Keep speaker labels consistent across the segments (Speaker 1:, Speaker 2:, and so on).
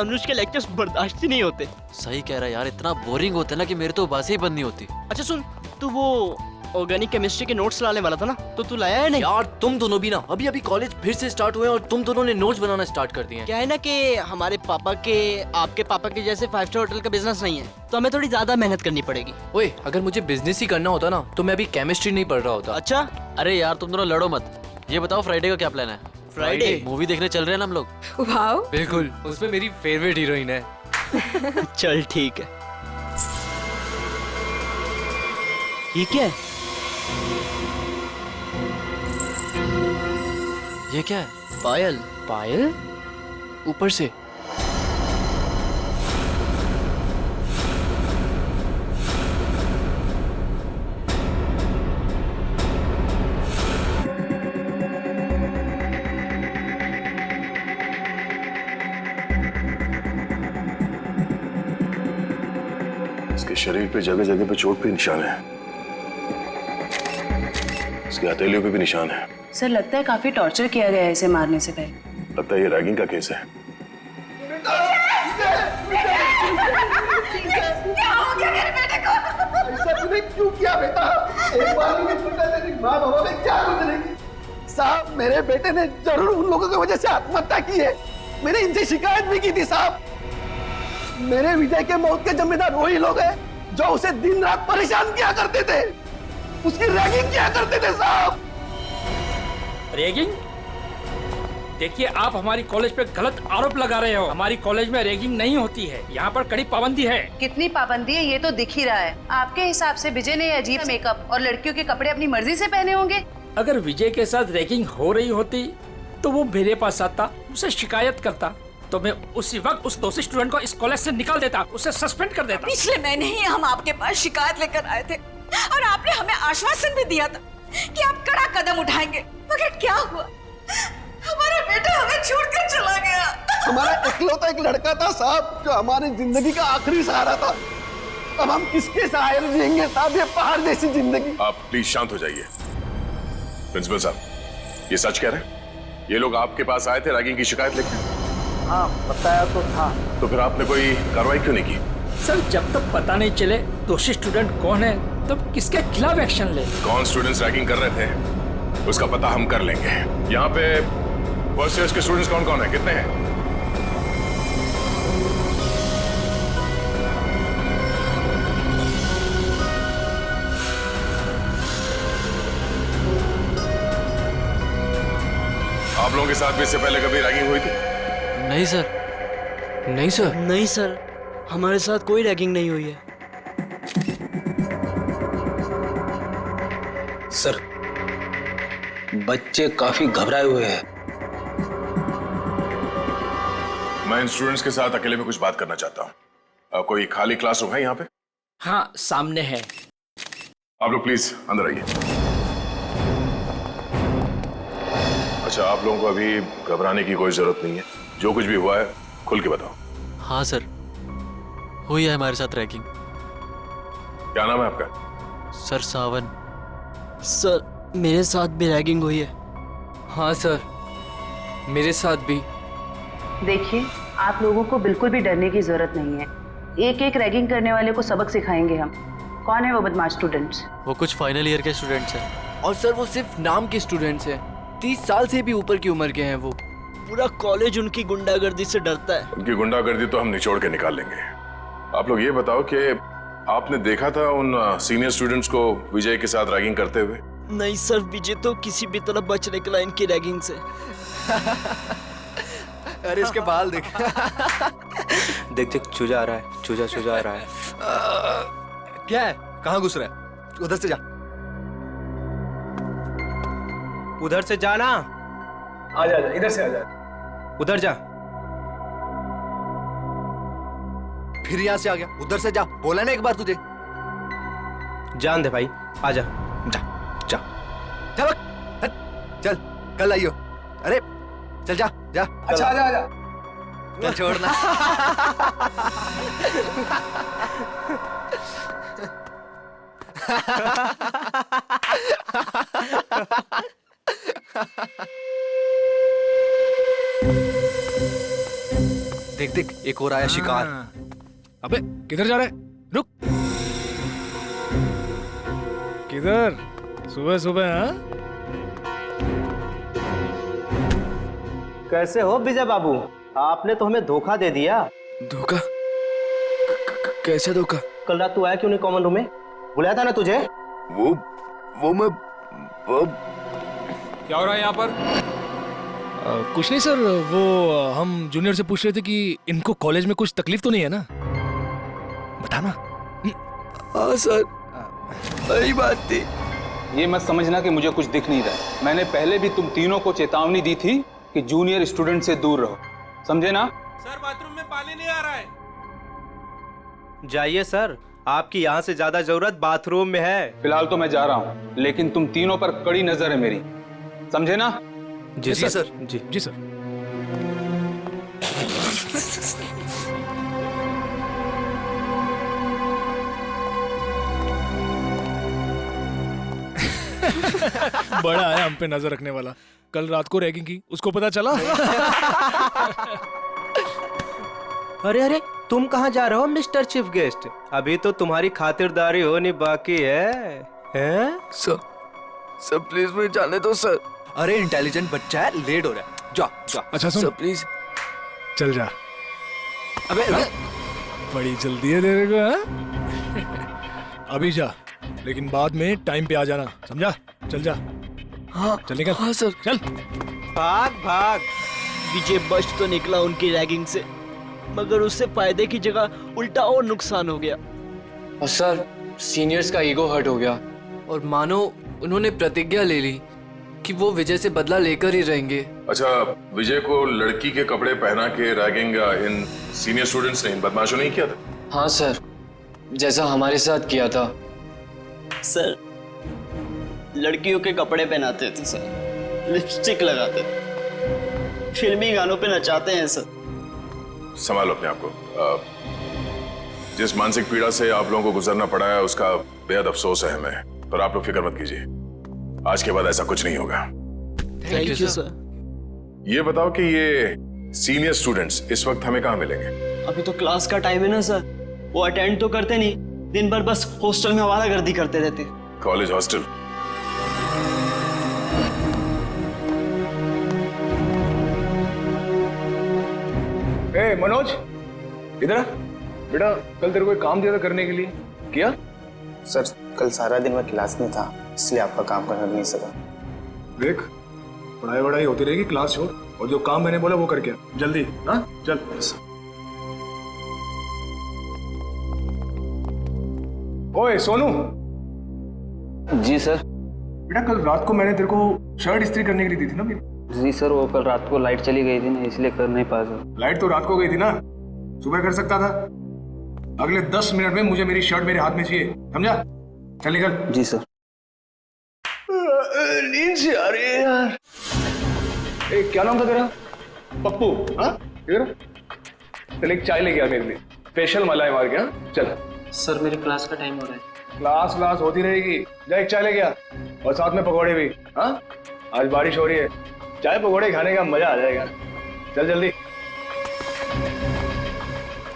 Speaker 1: अनुज के लेक्चर्स बर्दाश्त ही नहीं होते।
Speaker 2: सही कह रहा है यार, इतना बोरिंग होता है ना कि मेरे तो बातें ही बंद नहीं होती।
Speaker 1: अच्छा सुन, तू वो ऑर्गेनिक केमिस्ट्री के नोट्स लाने वाला था ना, तो तू लाया है नहीं?
Speaker 2: यार तुम दोनों भी ना, अभी अभी कॉलेज फिर से स्टार्ट हुए और तुम दोनों ने नोट्स बनाना स्टार्ट कर दिए हैं।
Speaker 1: क्या है ना कि हमारे पापा के आपके पापा के जैसे 5 स्टार होटल का बिजनेस नहीं है, तो हमें थोड़ी ज्यादा मेहनत करनी पड़ेगी।
Speaker 2: ओए, अगर मुझे बिजनेस ही करना होता ना तो मैं अभी केमिस्ट्री नहीं पढ़ रहा होता।
Speaker 1: अच्छा
Speaker 2: अरे यार तुम दोनों लड़ो मत। ये बताओ फ्राइडे का क्या प्लान है?
Speaker 1: फ्राइडे
Speaker 2: मूवी देखने चल रहे हैं ना हम लोग।
Speaker 3: वाओ,
Speaker 2: बिल्कुल, उसमें मेरी फेवरेट हीरोइन है।
Speaker 1: चल ठीक है। ये क्या है?
Speaker 2: ये क्या है?
Speaker 1: पायल।
Speaker 2: पायल? ऊपर से?
Speaker 4: इसके शरीर पे जगह जगह पे चोट के निशान है, इसके हथेलियों पे भी निशान है।
Speaker 5: सर लगता है काफी टॉर्चर किया गया है इसे मारने से पहले।
Speaker 4: लगता है ये रैगिंग का केस है।
Speaker 6: क्या हो गया मेरे बेटे को?
Speaker 7: ऐसा तूने क्यों किया बेटा? एक बार भी नहीं पूछा तेरी माँ बाबा में क्या गुजरेगी? साहब मेरे बेटे ने जरूर उन लोगों की वजह से आत्महत्या की है। मैंने इनसे शिकायत भी की थी साहब। मेरे विजय के मौत के जिम्मेदार वही लोग हैं जो उसे दिन रात परेशान किया करते थे, उसकी रैगिंग किया करते थे साहब।
Speaker 8: रैगिंग? देखिए आप हमारी कॉलेज पे गलत आरोप लगा रहे हो। हमारी कॉलेज में रैगिंग नहीं होती है, यहाँ पर कड़ी पाबंदी है।
Speaker 5: कितनी पाबंदी है ये तो दिख ही रहा है। आपके हिसाब से विजय ने अजीब मेकअप और लड़कियों के कपड़े अपनी मर्जी से पहने होंगे?
Speaker 8: अगर विजय के साथ रैगिंग हो रही होती तो वो मेरे पास आता, उसे शिकायत करता, तो मैं उसी वक्त उस दोषी स्टूडेंट को इस कॉलेज से निकाल देता, उसे सस्पेंड कर देता।
Speaker 3: पिछले महीने ही हम आपके पास शिकायत लेकर आए थे और आपने हमें आश्वासन भी दिया था कि आप कड़ा कदम उठाएंगे, मगर क्या हुआ? हमारा बेटा हमें छोड़कर चला गया।
Speaker 7: हमारा इकलौता एक लड़का था साहब जो हमारी जिंदगी का आखिरी सहारा था। अब हम किसके सहारे रहेंगे साहब? ये पहाड़ जैसी जिंदगी।
Speaker 4: आप प्लीज शांत हो जाइए। प्रिंसिपल साहब, ये सच कह रहे हैं? ये लोग आपके पास आए थे रैगिंग की शिकायत लेकर?
Speaker 7: हाँ बताया तो था।
Speaker 4: तो फिर आपने कोई कार्रवाई क्यों नहीं की?
Speaker 8: सर जब तक पता नहीं चले दोषी स्टूडेंट कौन है तब किसके खिलाफ एक्शन ले।
Speaker 4: कौन स्टूडेंट्स रैगिंग कर रहे थे उसका पता हम कर लेंगे। यहाँ पे फर्स्ट ईयर के स्टूडेंट्स कौन कौन है, कितने हैं? आप लोगों के साथ भी इससे पहले कभी रैगिंग हुई थी?
Speaker 2: नहीं सर। नहीं सर।
Speaker 1: नहीं सर, हमारे साथ कोई रैगिंग नहीं हुई है।
Speaker 9: सर बच्चे काफी घबराए हुए हैं।
Speaker 4: मैं इन स्टूडेंट्स के साथ अकेले में कुछ बात करना चाहता हूँ। कोई खाली क्लासरूम है यहाँ पे?
Speaker 8: हाँ सामने है।
Speaker 4: आप लोग प्लीज अंदर आइए। अच्छा, आप लोगों को अभी घबराने की कोई जरूरत नहीं है। जो कुछ भी हुआ है खुल के बताओ।
Speaker 2: हाँ सर, हुई है हमारे साथ रैगिंग।
Speaker 4: क्या नाम है आपका?
Speaker 2: सर सावन।
Speaker 1: सर मेरे साथ भी रैगिंग हुई है।
Speaker 2: हाँ सर, मेरे साथ भी।
Speaker 5: देखिए आप लोगों को बिल्कुल भी डरने की जरूरत नहीं है। एक एक रैगिंग करने वाले को सबक सिखाएंगे हम। कौन है वो बदमाश स्टूडेंट्स?
Speaker 2: वो कुछ फाइनल ईयर के स्टूडेंट्स हैं। और सर वो सिर्फ नाम के स्टूडेंट्स हैं। 30 साल से भी ऊपर की उम्र के हैं वो।
Speaker 1: पूरा कॉलेज उनकी गुंडागर्दी से डरता है।
Speaker 4: उनकी गुंडागर्दी तो हम निचोड़ के निकाल लेंगे। आप लोग ये बताओ कि आपने देखा था उन सीनियर स्टूडेंट्स को विजय के साथ रैगिंग करते हुए?
Speaker 1: नहीं सर, विजय तो किसी भी तरह बच निकला इनकी रैगिंग से।
Speaker 9: अरे इसके बाल देख। देख देख चूजा आ रहा है, चूजा आ रहा है। क्या है? कहाँ घुस रहा है? उधर से जा,
Speaker 10: उधर से जाना।
Speaker 7: आजा इधर से आजा।
Speaker 10: उधर जा।
Speaker 9: फिर यहाँ से आ गया। उधर से जा, बोला ना एक बार तुझे।
Speaker 10: जान दे भाई, आजा।
Speaker 9: जा जा जा, हट, चल कल आइयो। अरे चल जा जा।
Speaker 7: अच्छा आजा आजा।
Speaker 9: चल छोड़ना। देख देख एक और आया शिकार।
Speaker 11: अबे किधर जा रहा है? रुक। किधर? सुबह सुबह हाँ?
Speaker 10: कैसे हो विजय बाबू? आपने तो हमें धोखा दे दिया।
Speaker 9: धोखा? कैसे धोखा?
Speaker 10: कल रात तू आया क्यों नहीं कॉमन रूम में? बुलाया था ना तुझे?
Speaker 9: वो मैं
Speaker 11: क्या हो रहा है यहाँ पर? कुछ नहीं सर, वो हम जूनियर से पूछ रहे थे कि इनको कॉलेज में कुछ तकलीफ तो नहीं है ना? बताना।
Speaker 9: हाँ सर, वही बात थी।
Speaker 12: ये मत समझना कि मुझे कुछ दिख नहीं रहा। मैंने पहले भी तुम तीनों को चेतावनी दी थी कि जूनियर स्टूडेंट से दूर रहो, समझे ना?
Speaker 8: सर बाथरूम में पानी नहीं आ रहा है।
Speaker 10: जाइए सर, आपकी यहाँ से ज्यादा जरूरत बाथरूम में है।
Speaker 12: फिलहाल तो मैं जा रहा हूँ, लेकिन तुम तीनों पर कड़ी नजर है मेरी, समझे ना?
Speaker 9: जी सर।
Speaker 11: जी सर। बड़ा है हम पे नजर रखने वाला। कल रात को रैगिंग की, उसको पता चला?
Speaker 10: अरे अरे, तुम कहाँ जा रहे हो मिस्टर चीफ गेस्ट? अभी तो तुम्हारी खातिरदारी होनी बाकी है। हैं?
Speaker 9: सर प्लीज मुझे जाने दो सर। अरे इंटेलिजेंट बच्चा है, लेट हो रहा है। जा जा।
Speaker 11: अच्छा सुन,
Speaker 9: सर प्लीज
Speaker 11: चल जा।
Speaker 9: अबे
Speaker 11: बड़ी जल्दी है तेरे को हाँ? अभी जा, लेकिन बाद में टाइम पे आ जाना, समझा? चल जा।
Speaker 9: हाँ
Speaker 11: चल निकल।
Speaker 9: हाँ सर।
Speaker 11: चल
Speaker 10: भाग भाग।
Speaker 1: विजय बच तो निकला उनकी रैगिंग से, मगर उससे फायदे की जगह उल्टा और नुकसान हो गया।
Speaker 2: और सर सीनियर्स का ईगो हर्ट हो गया, और मानो उन्होंने प्रतिज्ञा ले ली कि वो विजय से बदला लेकर ही रहेंगे।
Speaker 4: अच्छा, विजय को लड़की के कपड़े पहना के रैगिंग इन सीनियर स्टूडेंट्स ने, इन बदमाशों ने किया था?
Speaker 2: हाँ सर, जैसा हमारे साथ किया था।
Speaker 1: सर लड़कियों के कपड़े पहनाते थे सर, लिपस्टिक लगाते थे, फिल्मी गानों पे नचाते हैं सर।
Speaker 4: संभालो अपने आप को। जिस मानसिक पीड़ा से आप लोगों को गुजरना पड़ा है उसका बेहद अफसोस है हमें, पर आप लोग फिक्र मत कीजिए, आज के बाद ऐसा कुछ नहीं होगा।
Speaker 1: Thank you sir.
Speaker 4: ये बताओ कि ये सीनियर स्टूडेंट्स इस वक्त हमें कहाँ मिलेंगे?
Speaker 1: अभी तो क्लास का टाइम है ना सर, वो अटेंड तो करते नहीं, दिन भर बस हॉस्टल में आवारागर्दी करते रहते।
Speaker 4: College hostel?
Speaker 11: ए मनोज, इधर आ। बेटा कल तेरे को एक काम दिया था करने के लिए, किया?
Speaker 13: सर कल सारा दिन मैं क्लास में था, इसलिए आपका काम करना नहीं सका।
Speaker 11: देख, पढ़ाई वढ़ाई होती रहेगी, क्लास छोड़, और जो काम मैंने बोला वो करके जल्दी। हाँ चल। ओए सोनू।
Speaker 12: जी सर।
Speaker 11: बेटा कल रात को मैंने तेरे को शर्ट इस्त्री करने के लिए दी थी ना मेरी?
Speaker 13: जी सर, वो कल रात को लाइट चली गई थी ना, इसलिए कर नहीं पाया सर।
Speaker 11: लाइट तो रात को गई थी ना, सुबह कर सकता था। अगले 10 मिनट में मुझे मेरी शर्ट मेरे हाथ में चाहिए, समझा? चल निकल।
Speaker 13: जी सर।
Speaker 11: नींद से आ रही है यार। ए, क्या नाम था तेरा? पप्पू? हाँ इधर चल, एक चाय लेके आ मेरे लिए, स्पेशल मलाई मार के। हाँ चल।
Speaker 13: सर मेरी क्लास का टाइम हो रहा है।
Speaker 11: क्लास होती रहेगी, जा एक चाय लेके आ, और साथ में पकौड़े भी। हाँ आज बारिश हो रही है, चाय पकौड़े खाने का मजा आ जाएगा। चल जल्दी।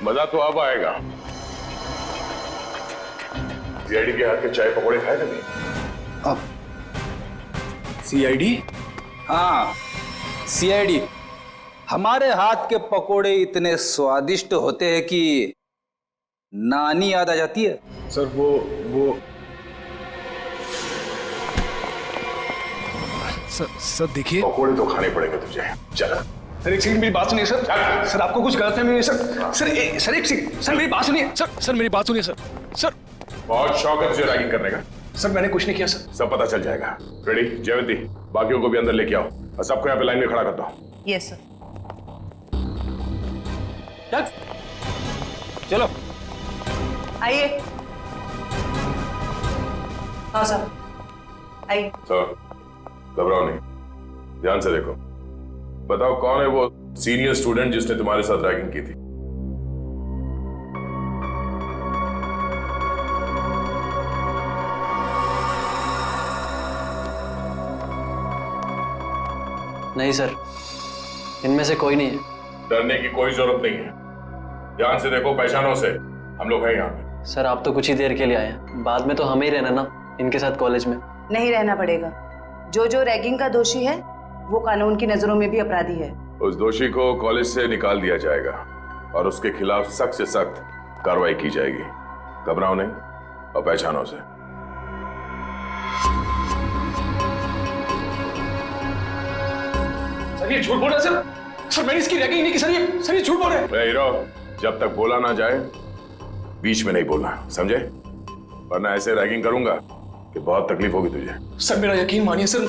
Speaker 4: मजा तो अब आएगा। सीआईडी के हाथ के चाय पकौड़े खाए कभी?
Speaker 12: अब
Speaker 11: सीआईडी?
Speaker 12: हाँ सीआईडी। हमारे हाथ के पकोड़े इतने स्वादिष्ट होते हैं कि नानी याद आ जाती है।
Speaker 11: सर वो सर देखिए,
Speaker 4: पकौड़े तो खाने पड़ेंगे तुझे, चल।
Speaker 11: सर एक सेकंड मेरी बात सुनिए सर। सर आपको कुछ गलत है सर एक सेकंड सर मेरी बात सुनिए सर मेरी बात सुनिए सर।
Speaker 4: बहुत शौक है तुझे रैगिंग करने का?
Speaker 11: सर मैंने कुछ नहीं किया सर।
Speaker 4: सब पता चल जाएगा। रेडी जयवंती, बाकियों को भी अंदर लेके आओ और सबको यहाँ पे लाइन में खड़ा कर दो।
Speaker 5: Yes sir.
Speaker 12: चलो
Speaker 5: आइए। हाँ सर आइए।
Speaker 4: सर घबराओ नहीं, ध्यान से देखो, बताओ कौन है वो सीनियर स्टूडेंट जिसने तुम्हारे साथ रैगिंग की थी?
Speaker 2: नहीं सर, इनमें से कोई नहीं है।
Speaker 4: डरने की कोई जरूरत नहीं है। ध्यान से देखो, पहचानो से, हम लोग हैं यहाँ पे।
Speaker 2: सर आप तो कुछ ही देर के लिए आए हैं, बाद में तो हमें ही रहना ना इनके साथ कॉलेज में।
Speaker 5: नहीं रहना पड़ेगा। जो रैगिंग का दोषी है वो कानून की नजरों में भी अपराधी है।
Speaker 4: उस दोषी को कॉलेज से निकाल दिया जाएगा और उसके खिलाफ सख्त से सख्त कार्रवाई की जाएगी। घबराओ नहीं और पहचानो से।
Speaker 11: सर ये झूठ बोल रहा है सर। सर मैंने इसकी रैगिंग नहीं की सर, ये झूठ बोल रहे हैं।
Speaker 4: हीरो, जब तक बोला ना जाए बीच में नहीं बोलना, समझे? वरना ऐसे रैगिंग करूंगा कि बहुत तकलीफ होगी तुझे।
Speaker 11: सर मेरा यकीन मानिए सर,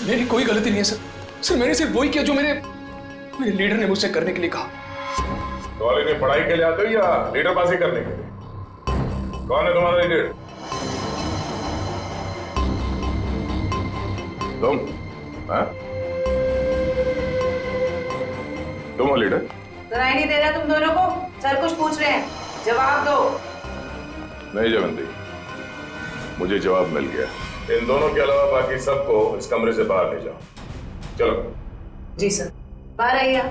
Speaker 11: मेरी कोई गलती नहीं है सर। सर मैंने सिर्फ वही किया जो मेरे लीडर ने मुझसे करने के लिए कहा।
Speaker 4: कॉलेज में पढ़ाई के लिए आते हो या लीडरबाजी करने के लिए? कौन है तुम्हारा लीडर? तुम? हाँ? तुम हो लीडर?
Speaker 5: सुनाई नहीं दे रहा तुम दोनों को? सर कुछ पूछ रहे हैं, जवाब दो।
Speaker 4: नहीं जयवंती, मुझे जवाब मिल गया। इन दोनों के अलावा बाकी सबको इस कमरे से बाहर ले जाओ। चलो।
Speaker 5: जी सर। बाहर आइए,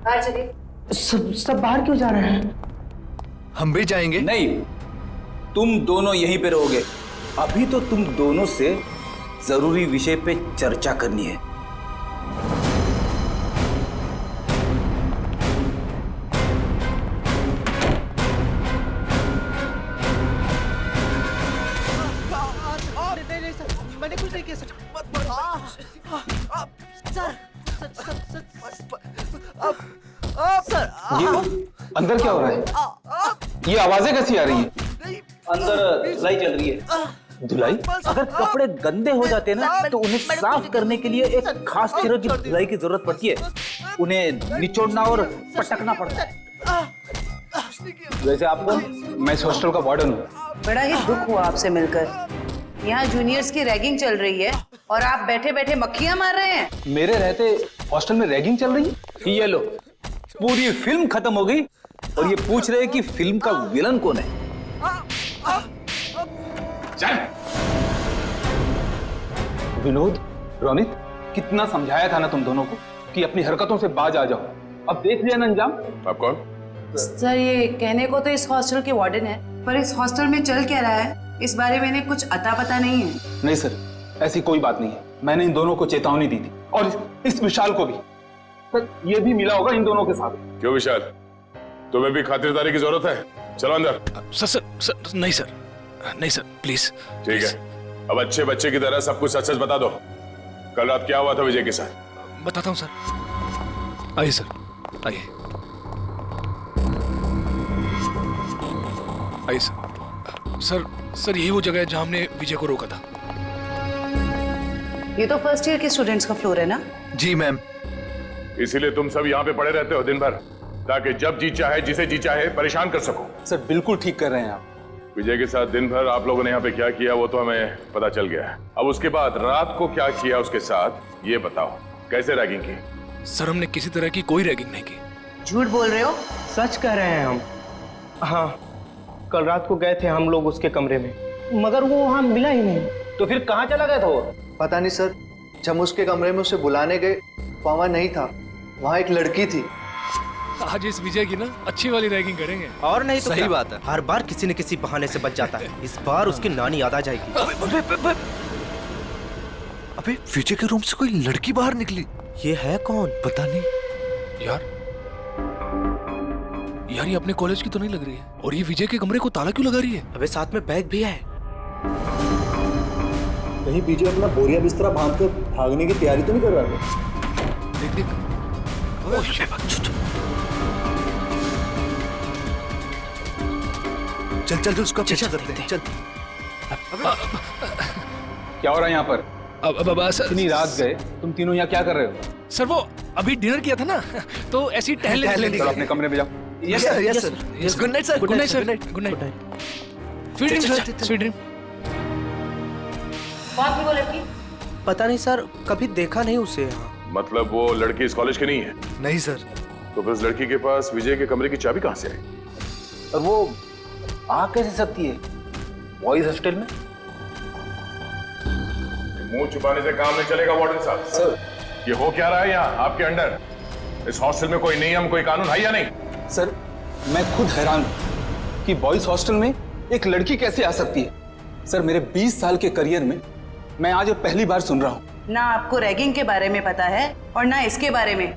Speaker 5: बाहर चलिए।
Speaker 7: सब बाहर क्यों जा रहे हैं?
Speaker 9: हम भी जाएंगे।
Speaker 12: नहीं, तुम दोनों यहीं पे रहोगे। अभी तो तुम दोनों से जरूरी विषय पे चर्चा करनी है।
Speaker 10: मैंने कुछ नहीं किया सर।
Speaker 12: ये अंदर क्या हो रहा है? ये आवाजें कैसी आ रही हैं? अंदर धुलाई चल रही है। धुलाई? अगर कपड़े गंदे हो जाते हैं ना तो उन्हें साफ करने के लिए एक खास तरह की धुलाई की जरूरत पड़ती है। उन्हें निचोड़ना और पटकना पड़ता है। वैसे आपको, मैं इस हॉस्टल का वार्डन हूँ।
Speaker 5: बड़ा ही दुख हुआ आपसे मिलकर। यहाँ जूनियर्स की रैगिंग चल रही है और आप बैठे बैठे मक्खियां मार रहे हैं।
Speaker 12: मेरे रहते हॉस्टल में रैगिंग चल रही है? ये लो, पूरी फिल्म खत्म हो गई और ये पूछ रहे हैं कि फिल्म का विलन कौन है। विनोद, रोनित, कितना समझाया था ना तुम दोनों को कि अपनी हरकतों से बाज आ जाओ। अब देख लिया ना अंजाम।
Speaker 4: आप कौन?
Speaker 5: सर ये कहने को तो इस हॉस्टल के वार्डन है, पर इस हॉस्टल में चल क्या रहा है इस बारे में इन्हें कुछ अता पता नहीं है।
Speaker 12: नहीं सर, ऐसी कोई बात नहीं है। मैंने इन दोनों को चेतावनी दी थी और इस विशाल को भी। सर ये भी मिला होगा इन दोनों के साथ।
Speaker 4: क्यों विशाल, तुम्हें भी खातिरदारी की जरूरत है? चलो अंदर।
Speaker 11: सर नहीं सर, नहीं सर प्लीज।
Speaker 4: ठीक है, अब अच्छे बच्चे की तरह सब कुछ सच सच बता दो। कल रात क्या हुआ था विजय के साथ?
Speaker 11: बताता हूँ सर। आइए सर, आइए आइए सर। सर यही वो जगह है जहां हमने विजय को रोका था।
Speaker 5: ये तो फर्स्ट ईयर के स्टूडेंट्स का फ्लोर है ना?
Speaker 9: जी मैम।
Speaker 4: इसीलिए तुम सब यहाँ पे पड़े रहते हो दिन भर, ताकि जब जी चाहे जिसे जी चाहे परेशान कर सको।
Speaker 12: सर बिल्कुल ठीक कर रहे हैं आप।
Speaker 4: विजय के साथ दिन भर आप लोगों ने यहाँ पे क्या किया वो तो हमें पता चल गया है। अब उसके बाद रात को क्या किया उसके साथ ये बताओ। कैसे रैगिंग की?
Speaker 11: सर हमने किसी तरह की कोई रैगिंग नहीं की।
Speaker 5: झूठ बोल रहे हो?
Speaker 10: सच कह रहे हैं हम। हाँ, कल रात को गए थे हम लोग उसके कमरे में, मगर वो वहां मिला ही नहीं।
Speaker 12: तो फिर कहाँ चला गया था वो?
Speaker 13: पता नहीं सर, जब हम उसके कमरे में उसे बुलाने गए वहां नहीं था। वहां एक लड़की थी।
Speaker 11: आज इस विजय की ना अच्छी वाली रैगिंग करेंगे।
Speaker 10: और नहीं तो
Speaker 9: सही
Speaker 10: क्या?
Speaker 9: बात है।
Speaker 10: हर बार किसी न किसी बहाने से बच जाता है। इस बार उसकी नानी याद आ जाएगी।
Speaker 9: अबे विजय के रूम से कोई लड़की बाहर निकली।
Speaker 10: ये है कौन?
Speaker 9: पता नहीं
Speaker 11: यार ये अपने कॉलेज की तो नहीं लग रही है। और ये विजय के कमरे को ताला क्यों लगा रही है?
Speaker 10: अबे साथ में बैग भी है।
Speaker 13: कहीं विजय अपना बोरिया बिस्तरा बांध कर भागने की तैयारी तो नहीं कर रहा था?
Speaker 11: देख देख।
Speaker 9: चल चल चल उसका पीछा करते हैं। चल।
Speaker 12: क्या हो रहा है यहाँ पर?
Speaker 11: अब
Speaker 12: इतनी रात गए, तुम तीनों यहाँ क्या कर रहे हो?
Speaker 11: सर वो अभी डिनर किया था ना, तो ऐसी टहलने
Speaker 12: चलो अपने कमरे में जाओ।
Speaker 9: Yes sir, yes sir, yes. Good night sir.
Speaker 11: Good night sir. Good night. Sweet dream sir, sweet dream.
Speaker 5: कौन थी वो लड़की?
Speaker 10: पता नहीं सर, कभी देखा नहीं उसे यहाँ।
Speaker 4: मतलब वो लड़की इस कॉलेज की नहीं है?
Speaker 9: नहीं सर।
Speaker 4: तो फिर उस लड़की के पास विजय के कमरे की चाबी कहाँ से आई?
Speaker 12: और वो आ कैसे सकती है बॉयज हॉस्टल में?
Speaker 4: मुंह छुपाने से काम नहीं चलेगा वार्डन साहब।
Speaker 12: सर
Speaker 4: ये हो क्या रहा है यहाँ आपके अंडर? इस हॉस्टल में कोई नियम कोई कानून है या नहीं?
Speaker 12: सर मैं खुद हैरान हूं कि बॉयज हॉस्टल में एक लड़की कैसे आ सकती है। सर मेरे 20 साल के करियर में मैं आज पहली बार सुन रहा हूं।
Speaker 5: ना आपको रैगिंग के बारे में पता है और ना इसके बारे में।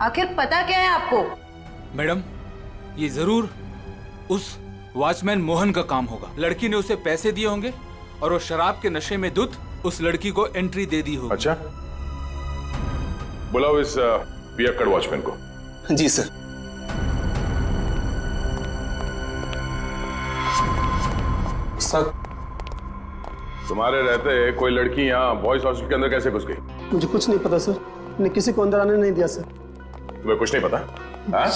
Speaker 5: आखिर पता क्या है आपको?
Speaker 14: मैडम ये जरूर उस वॉचमैन मोहन का काम होगा। लड़की ने उसे पैसे दिए होंगे और वो शराब के नशे में धुत उस लड़की को एंट्री दे दी होगी।
Speaker 4: अच्छा, बुलाओ इस पियक्कड़ वॉचमैन को।
Speaker 12: जी सर। सर
Speaker 4: तुम्हारे रहते कोई लड़की यहाँ बॉयज हॉस्टल के अंदर कैसे घुस गई?
Speaker 7: मुझे कुछ नहीं पता सर, मैंने किसी को अंदर आने नहीं दिया सर।
Speaker 4: तुम्हें कुछ नहीं पता? हाँ?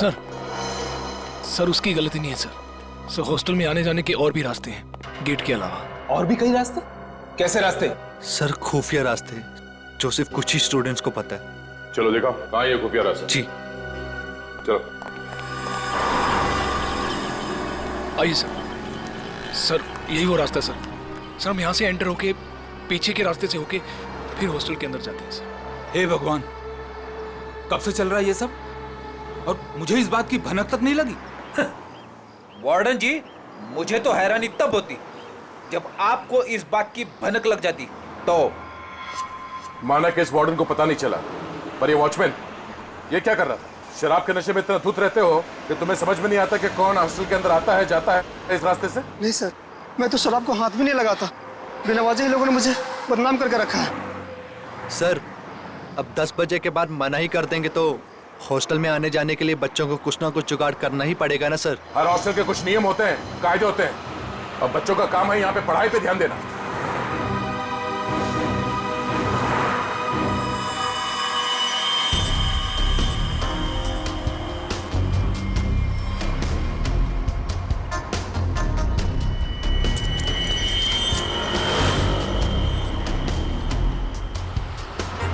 Speaker 15: सर उसकी गलती नहीं है सर हॉस्टल में आने जाने के और भी रास्ते हैं गेट के अलावा।
Speaker 12: और भी कई रास्ते? कैसे रास्ते?
Speaker 9: सर खुफिया रास्ते जो सिर्फ कुछ ही स्टूडेंट्स को पता है।
Speaker 4: चलो देखो कहाँ ये खुफिया रास्ता।
Speaker 9: जी
Speaker 4: चलो।
Speaker 15: आइए सर यही वो रास्ता है सर हम यहाँ से एंटर होके पीछे के रास्ते से होके फिर हॉस्टल के अंदर जाते हैं सर।
Speaker 14: हे भगवान, कब से चल रहा है ये सब और मुझे इस बात की भनक तक नहीं लगी।
Speaker 12: वार्डन जी मुझे तो हैरानी तब होती जब आपको इस बात की भनक लग जाती। तो
Speaker 4: माना कि इस वार्डन को पता नहीं चला, पर ये वॉचमैन ये क्या कर रहा था? शराब के नशे में इतना धुत रहते हो कि तुम्हें समझ में नहीं आता कि कौन हॉस्टल के अंदर आता है जाता है इस रास्ते से?
Speaker 7: नहीं सर, मैं तो शराब को हाथ भी नहीं लगाता। बिना वजह ही लोगों ने मुझे बदनाम करके रखा है।
Speaker 9: सर अब 10 बजे के बाद मना ही कर देंगे तो हॉस्टल में आने जाने के लिए बच्चों को कुछ ना कुछ जुगाड़ करना ही पड़ेगा ना सर।
Speaker 4: हर हॉस्टल के कुछ नियम होते हैं, कायदे होते हैं, और बच्चों का काम है यहाँ पे पढ़ाई पे ध्यान देना।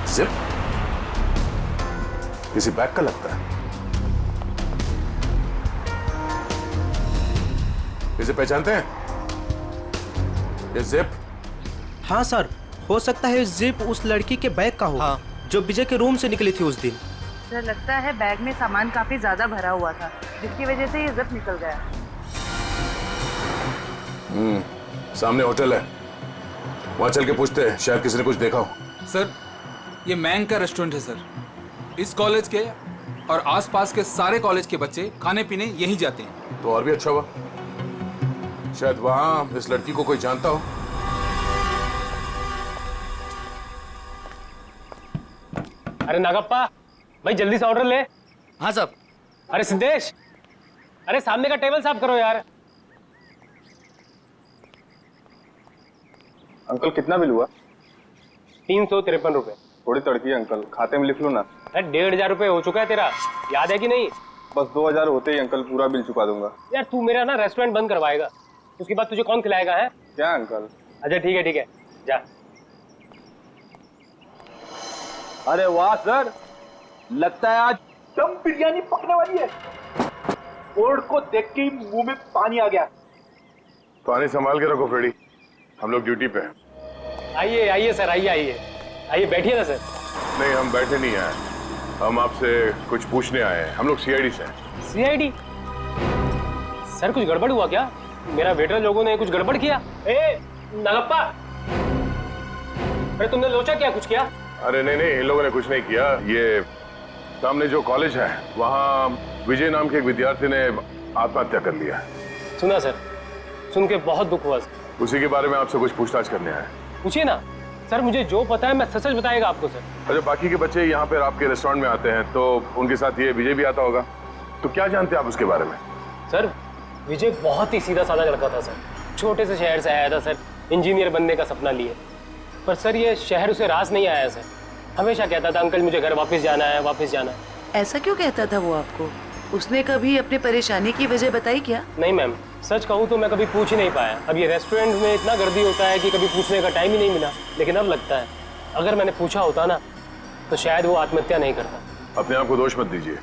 Speaker 4: जिप किसी बैग का लगता है। इसे पहचानते हैं? ये जिप?
Speaker 10: हाँ सर, हो सकता है जिप उस लड़की के बैग का हो। हाँ। जो विजय के रूम से निकली थी उस दिन।
Speaker 5: सर लगता है बैग में सामान काफी ज्यादा भरा हुआ था जिसकी वजह से ये जिप निकल गया।
Speaker 4: सामने होटल है, वहां चल के पूछते हैं, शायद किसी ने कुछ देखा हो।
Speaker 14: सर ये मैंग का रेस्टोरेंट है सर। इस कॉलेज के और आसपास के सारे कॉलेज के बच्चे खाने पीने यहीं जाते हैं।
Speaker 4: तो और भी अच्छा हुआ, शायद वहां इस लड़की को कोई जानता हो।
Speaker 16: अरे नागप्पा भाई जल्दी से ऑर्डर ले।
Speaker 15: हाँ साहब।
Speaker 16: अरे सिद्धेश, अरे सामने का टेबल साफ करो यार।
Speaker 11: अंकल कितना बिल हुआ?
Speaker 16: 353 रुपए।
Speaker 11: थोड़ी तड़की है अंकल, खाते में लिख लो ना।
Speaker 16: अरे 1500 रुपए हो चुका है तेरा, याद है कि नहीं?
Speaker 11: बस 2000 होते ही अंकल पूरा बिल चुका दूंगा।
Speaker 16: यार तू मेरा ना रेस्टोरेंट बंद करवाएगा, उसके बाद तुझे कौन खिलाएगा है?
Speaker 11: क्या अंकल?
Speaker 16: अच्छा ठीक है जा।
Speaker 12: अरे वाह सर, लगता है आज दम बिरयानी पकने वाली है। बोर्ड को देख के ही मुंह में पानी आ गया।
Speaker 4: पानी संभाल के रखो फ्रेडी, हम लोग ड्यूटी पे हैं।
Speaker 16: आइए सर, आइए बैठिए ना सर।
Speaker 4: नहीं हम बैठे नहीं आए, हम आपसे कुछ पूछने आए हैं। हम लोग सीआईडी से हैं।
Speaker 16: सीआईडी? सर कुछ गड़बड़ हुआ क्या? मेरा वेटर लोगों ने कुछ गड़बड़ किया? ए नागप्पा, अरे तुमने लोचा क्या कुछ किया?
Speaker 4: अरे नहीं इन लोगों ने कुछ नहीं किया। ये सामने जो कॉलेज है वहाँ विजय नाम के एक विद्यार्थी ने आत्महत्या कर लिया।
Speaker 16: सुना सर, सुन के बहुत दुख हुआ।
Speaker 4: उसी के बारे में आपसे कुछ पूछताछ करने आए।
Speaker 16: पूछिए ना सर, मुझे जो पता है मैं सच बताएगा आपको सर।
Speaker 4: अच्छा बाकी के बच्चे यहाँ पे आपके रेस्टोरेंट में आते हैं तो उनके साथ ये विजय भी आता होगा, तो क्या जानते हैं आप उसके बारे में?
Speaker 16: सर विजय बहुत ही सीधा साधा लड़का था सर, छोटे से शहर से आया था सर, इंजीनियर बनने का सपना लिए। पर सर ये शहर उसे रास नहीं आया सर, हमेशा कहता था अंकल मुझे घर वापस जाना है।
Speaker 5: ऐसा क्यों कहता था वो आपको? उसने कभी अपनी परेशानी की वजह बताई क्या?
Speaker 16: नहीं मैम, सच कहूँ तो मैं कभी पूछ ही नहीं पाया। अब ये रेस्टोरेंट में इतना गर्दी होता है कि कभी पूछने का टाइम ही नहीं मिला। लेकिन अब लगता है अगर मैंने पूछा होता ना तो शायद वो आत्महत्या नहीं करता।
Speaker 4: अपने आप को दोष मत दीजिए।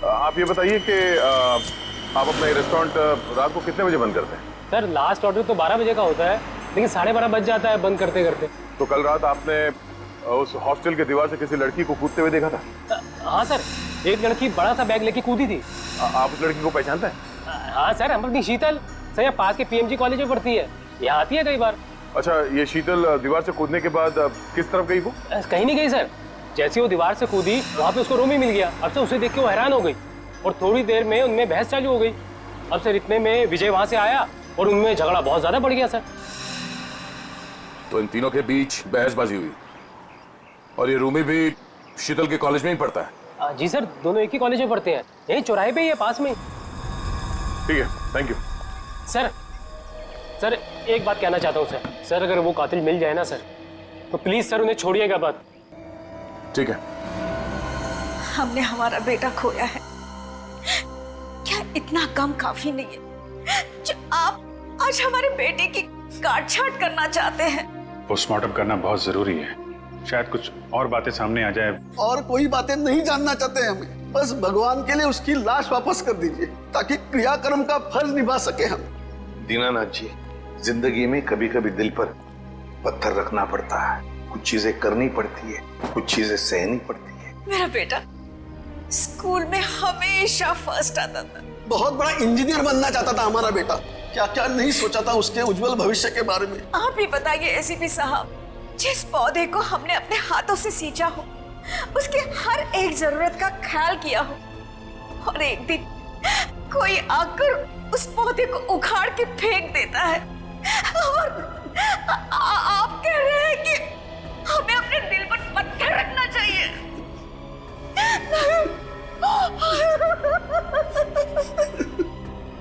Speaker 4: आप ये बताइए कि आप अपना ये रेस्टोरेंट रात को कितने बजे बंद करते हैं?
Speaker 16: सर लास्ट ऑर्डर तो 12 बजे का होता है, लेकिन 12:30 बज जाता है बंद करते करते।
Speaker 4: तो कल रात आपने उस हॉस्टल के दीवार से किसी लड़की को कूदते हुए देखा था?
Speaker 16: हाँ सर, एक लड़की बड़ा सा बैग लेके कूदी थी।
Speaker 11: आप उस लड़की को पहचानते हैं?
Speaker 16: हाँ सर, अमृति शीतल सर, यहाँ पास के पीएमजी कॉलेज में पढ़ती है, यहाँ आती है कई बार।
Speaker 11: अच्छा, ये शीतल दीवार से कूदने के बाद किस तरफ गई वो?
Speaker 16: कहीं नहीं गई सर, जैसे वो दीवार से कूदी वहाँ पे उसको रूम ही मिल गया। अब से उसे देख के वो हैरान हो गई और थोड़ी देर में उनमें बहस चालू हो गई। अब सर इतने में विजय वहाँ से आया और उनमें झगड़ा बहुत ज्यादा बढ़ गया सर।
Speaker 4: तो इन तीनों के बीच बहसबाजी हुई और ये रूमी भी शीतल के कॉलेज में ही पढ़ता है?
Speaker 16: जी सर, दोनों एक ही कॉलेज में पढ़ते हैं, यही चौराहे पे ही है, पास में।
Speaker 11: ठीक है, थैंक यू।
Speaker 16: सर एक बात कहना चाहता हूँ सर, अगर वो कातिल मिल जाए ना सर, तो प्लीज सर उन्हें छोड़िएगा मत।
Speaker 4: ठीक है।
Speaker 3: हमने हमारा बेटा खोया है, क्या इतना कम काफी नहीं है जो आप आज हमारे बेटे की काट छाट करना चाहते हैं?
Speaker 17: पोस्टमार्टम करना बहुत जरूरी है, शायद कुछ और बातें सामने आ जाए।
Speaker 7: और कोई बातें नहीं जानना चाहते हमें, बस भगवान के लिए उसकी लाश वापस कर दीजिए ताकि क्रियाकर्म का फर्ज निभा सके हम।
Speaker 18: दीनानाथ जी, जिंदगी में कभी कभी दिल पर पत्थर रखना पड़ता है, कुछ चीजें करनी पड़ती है, कुछ चीजें सहनी पड़ती है।
Speaker 3: मेरा बेटा स्कूल में हमेशा फर्स्ट आता था,
Speaker 7: बहुत बड़ा इंजीनियर बनना चाहता था हमारा बेटा, क्या क्या नहीं सोचा था उसके उज्जवल भविष्य के बारे में।
Speaker 3: आप ही बताइए एसीपी साहब, जिस पौधे को हमने अपने हाथों से सींचा हो, उसके हर एक जरूरत का ख्याल किया हो, और एक दिन कोई आकर उस पौधे को उखाड़ के फेंक देता है, और आप कह रहे हैं कि हमें अपने दिल पर पत्थर रखना चाहिए।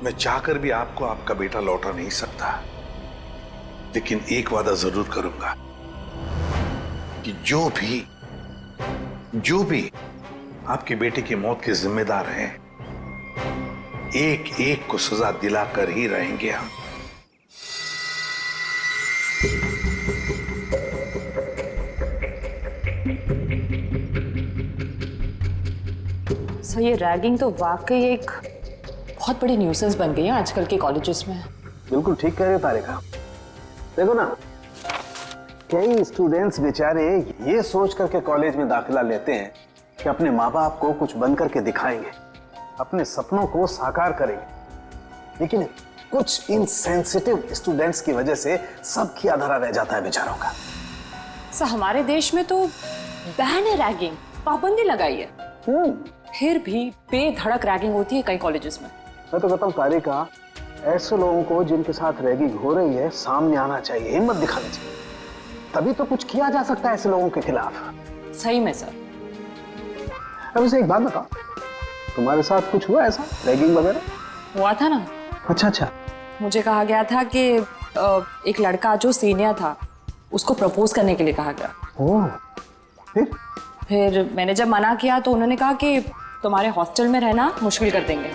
Speaker 18: मैं चाहकर भी आपको आपका बेटा लौटा नहीं सकता, लेकिन एक वादा जरूर करूंगा कि जो भी आपके बेटे की मौत के जिम्मेदार हैं, एक एक को सजा दिलाकर ही रहेंगे हम।
Speaker 19: सर, ये रैगिंग तो वाकई एक बहुत बड़ी न्यूसेंस बन गई है आजकल के कॉलेजेस में।
Speaker 7: बिल्कुल ठीक कह रहे हो तारिका। देखो ना, कई स्टूडेंट्स बेचारे ये सोच करके कॉलेज में दाखिला लेते हैं कि अपने माँ बाप को कुछ बन करके दिखाएंगे, अपने सपनों को साकार करेंगे, लेकिन कुछ इनसेंसिटिव स्टूडेंट्स की वजह से सब किया धरा रह जाता है बेचारों का।
Speaker 19: सर, हमारे देश में तो बैन है रैगिंग, पाबंदी लगाई है, फिर भी बेधड़क रैगिंग होती है कई कॉलेजेस में।
Speaker 7: मैं तो कहता हूँ तारिका, ऐसे लोगों को जिनके साथ रैगिंग हो रही है सामने आना चाहिए, हिम्मत दिखानी चाहिए, तभी तो कुछ किया जा सकता है ऐसे लोगों के खिलाफ।
Speaker 19: सही में सर।
Speaker 7: अब मुझे एक बात बताओ, तुम्हारे साथ कुछ हुआ ऐसा रैगिंग वगैरह?
Speaker 19: हुआ था ना।
Speaker 7: अच्छा।
Speaker 19: मुझे कहा गया था कि एक लड़का जो सीनियर था उसको प्रपोज करने के लिए कहा गया।
Speaker 7: ओह,
Speaker 19: फिर मैंने जब मना किया तो उन्होंने कहा कि तुम्हारे हॉस्टल में रहना मुश्किल कर देंगे।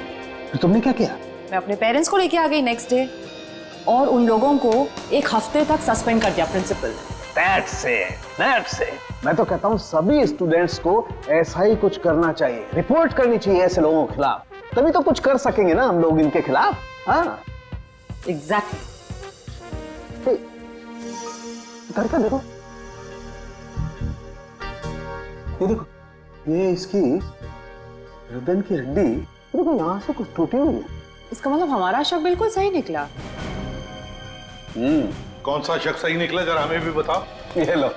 Speaker 7: तो तुमने क्या किया?
Speaker 19: मैं अपने पेरेंट्स को लेके आ गई नेक्स्ट डे, और उन लोगों को एक हफ्ते तक सस्पेंड कर दिया प्रिंसिपल ने।
Speaker 7: That's it. मैं तो कहता हूँ सभी स्टूडेंट्स को ऐसा ही कुछ करना चाहिए, रिपोर्ट करनी चाहिए ऐसे लोगों के खिलाफ, तभी तो कुछ कर सकेंगे ना हम लोग इनके खिलाफ। हाँ,
Speaker 19: एग्जैक्टली।
Speaker 7: तारिका देखो, ये देखो, ये इसकी गर्दन की हड्डी देखो, यहाँ से कुछ टूटी हुई है।
Speaker 19: इसका मतलब हमारा शक बिल्कुल सही निकला।
Speaker 18: कौन सा शक सही निकला, जरा हमें भी बताओ।
Speaker 7: ये लो,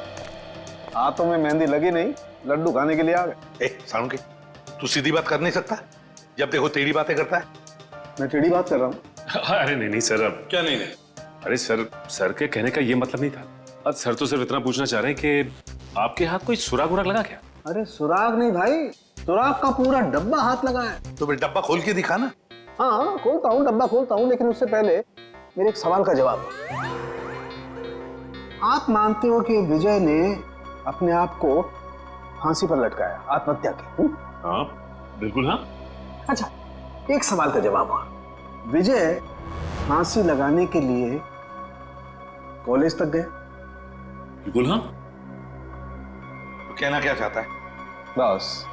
Speaker 7: हाथों में मेहंदी लगी नहीं, लड्डू खाने के लिए आ गए।
Speaker 18: सारुण के, तू सीधी बात कर नहीं सकता, जब देखो टेढ़ी बातें करता है।
Speaker 7: मैं टेढ़ी बात कर रहा हूँ?
Speaker 17: अरे नहीं सर, अब
Speaker 18: क्या नहीं?
Speaker 17: अरे सर के कहने का ये मतलब नहीं था। अब सर तो सिर्फ इतना पूछना चाह रहे हैं कि आपके हाथ कोई सुराग उराग लगा क्या?
Speaker 7: अरे सुराग नहीं भाई, सुराग का पूरा डब्बा हाथ लगा है।
Speaker 18: तो फिर डब्बा खोल के दिखा ना।
Speaker 7: हाँ खोलता हूँ, डब्बा खोलता हूँ, लेकिन उससे पहले मेरे एक सवाल का जवाब। आप मानते हो कि विजय ने अपने आप को फांसी पर लटकाया, आत्महत्या की?
Speaker 17: हाँ बिल्कुल। हाँ।
Speaker 7: अच्छा, एक सवाल का जवाब हुआ, विजय फांसी लगाने के लिए कॉलेज तक गए?
Speaker 17: बिल्कुल। हाँ।
Speaker 18: तो कहना क्या चाहता है?
Speaker 7: बस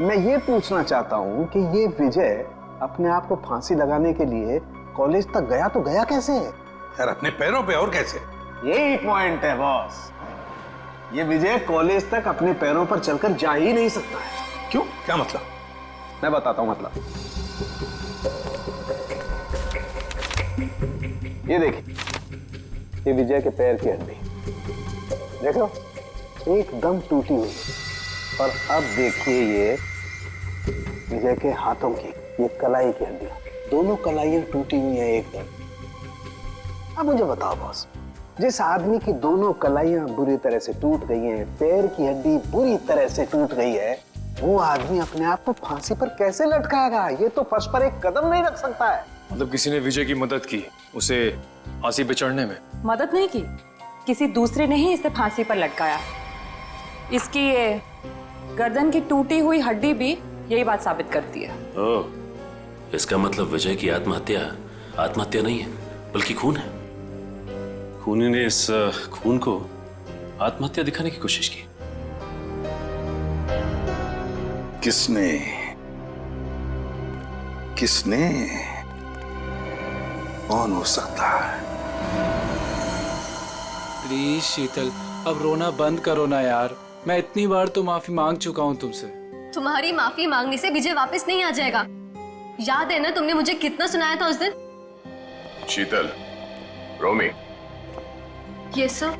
Speaker 7: मैं ये पूछना चाहता हूँ कि ये विजय अपने आप को फांसी लगाने के लिए कॉलेज तक गया तो गया कैसे?
Speaker 18: यार अपने पैरों पे, और कैसे?
Speaker 7: यही पॉइंट है बॉस, ये विजय कॉलेज तक अपने पैरों पर चलकर जा ही नहीं सकता है।
Speaker 18: क्यों, क्या मतलब?
Speaker 12: मैं बताता हूँ मतलब। ये देखिए, ये विजय के पैर की हड्डी देखो, एकदम टूटी हुई। और अब देखिए ये विजय के हाथों की ये कलाई की हड्डी, दोनों कलाइयां टूटी हुई हैं एकदम। अब मुझे बताओ बॉस, जिस आदमी की दोनों कलाइयां बुरी तरह से टूट गई हैं, पैर की हड्डी बुरी तरह से टूट गई है, वो आदमी अपने आप को फांसी पर कैसे लटकाएगा? ये तो फर्श पर एक कदम नहीं रख सकता है।
Speaker 15: मतलब किसी ने विजय की मदद की उसे फांसी पे चढ़ने में?
Speaker 19: मदद नहीं की, किसी दूसरे ने ही इसे फांसी पर लटकाया। इसकी ये गर्दन की टूटी हुई हड्डी भी यही बात साबित करती है।
Speaker 17: ओह, इसका मतलब विजय की आत्महत्या नहीं है बल्कि खून है। खूनी ने इस खून को आत्महत्या दिखाने की कोशिश की।
Speaker 18: किसने कौन हो सकता है?
Speaker 14: प्लीज शीतल, अब रोना बंद करो ना यार। मैं इतनी बार तो माफी मांग चुका हूँ तुमसे।
Speaker 20: तुम्हारी माफी मांगने से विजय वापस नहीं आ जाएगा। याद है ना तुमने मुझे कितना सुनाया था उस दिन?
Speaker 4: शीतल, रोमी।
Speaker 20: Yes sir.